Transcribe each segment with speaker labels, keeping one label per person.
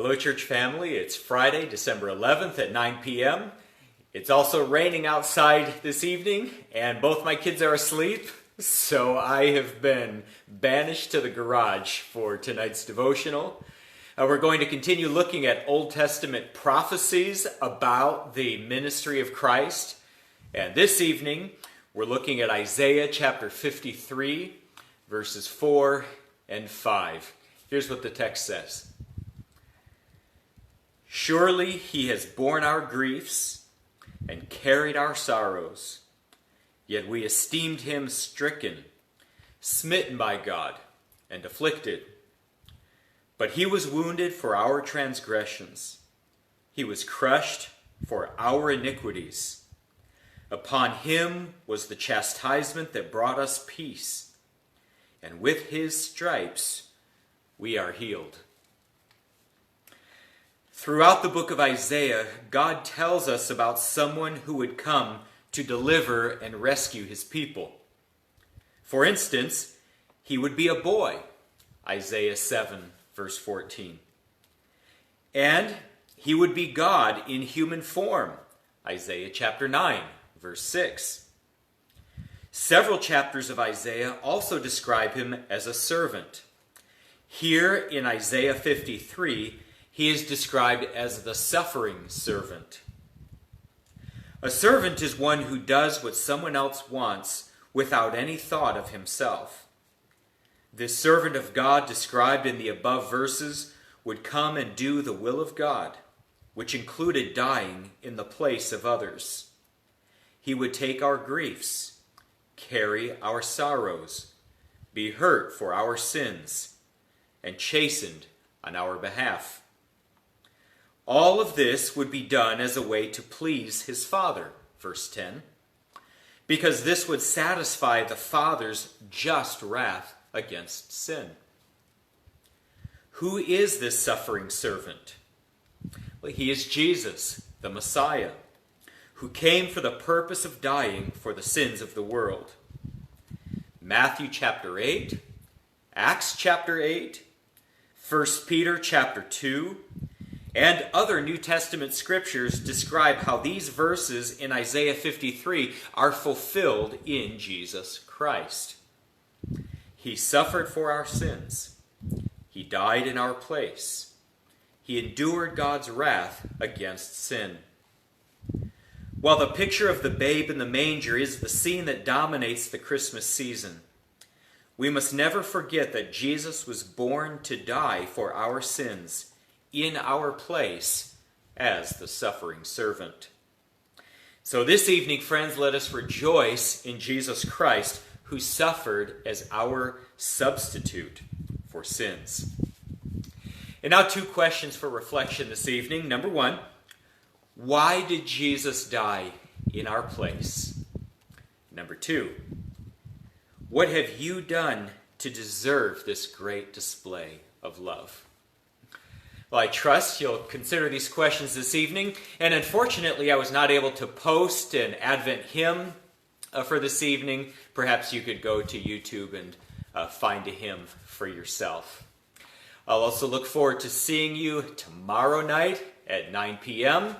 Speaker 1: Hello, church family. It's Friday, December 11th at 9 p.m. It's also raining outside this evening, and both my kids are asleep, so I have been banished to the garage for tonight's devotional. We're going to continue looking at Old Testament prophecies about the ministry of Christ. And this evening, we're looking at Isaiah chapter 53, verses 4 and 5. Here's what the text says. Surely he has borne our griefs and carried our sorrows, yet we esteemed him stricken, smitten by God, and afflicted. But he was wounded for our transgressions. He was crushed for our iniquities. Upon him was the chastisement that brought us peace, and with his stripes we are healed. Throughout the book of Isaiah, God tells us about someone who would come to deliver and rescue his people. For instance, he would be a boy, Isaiah 7, verse 14. And he would be God in human form, Isaiah chapter 9, verse 6. Several chapters of Isaiah also describe him as a servant. Here in Isaiah 53, he is described as the suffering servant. A servant is one who does what someone else wants without any thought of himself. This servant of God described in the above verses would come and do the will of God, which included dying in the place of others. He would take our griefs, carry our sorrows, be hurt for our sins, and chastened on our behalf. All of this would be done as a way to please his Father, verse 10, because this would satisfy the Father's just wrath against sin. Who is this suffering servant? Well, he is Jesus, the Messiah, who came for the purpose of dying for the sins of the world. Matthew chapter 8, Acts chapter 8, 1 Peter chapter 2, and other New Testament scriptures describe how these verses in Isaiah 53 are fulfilled in Jesus Christ. He suffered for our sins. He died in our place. He endured God's wrath against sin. While the picture of the babe in the manger is the scene that dominates the Christmas season, we must never forget that Jesus was born to die for our sins in our place as the suffering servant. So this evening, friends, let us rejoice in Jesus Christ, who suffered as our substitute for sins. And now 2 questions for reflection this evening. Number 1, why did Jesus die in our place? Number 2, what have you done to deserve this great display of love? Well, I trust you'll consider these questions this evening. And unfortunately, I was not able to post an Advent hymn for this evening. Perhaps you could go to YouTube and find a hymn for yourself. I'll also look forward to seeing you tomorrow night at 9 p.m.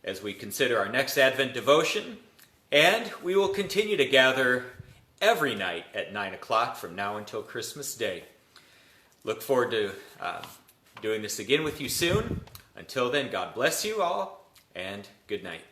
Speaker 1: as we consider our next Advent devotion. And we will continue to gather every night at 9 o'clock from now until Christmas Day. Look forward to doing this again with you soon. Until then, God bless you all, and good night.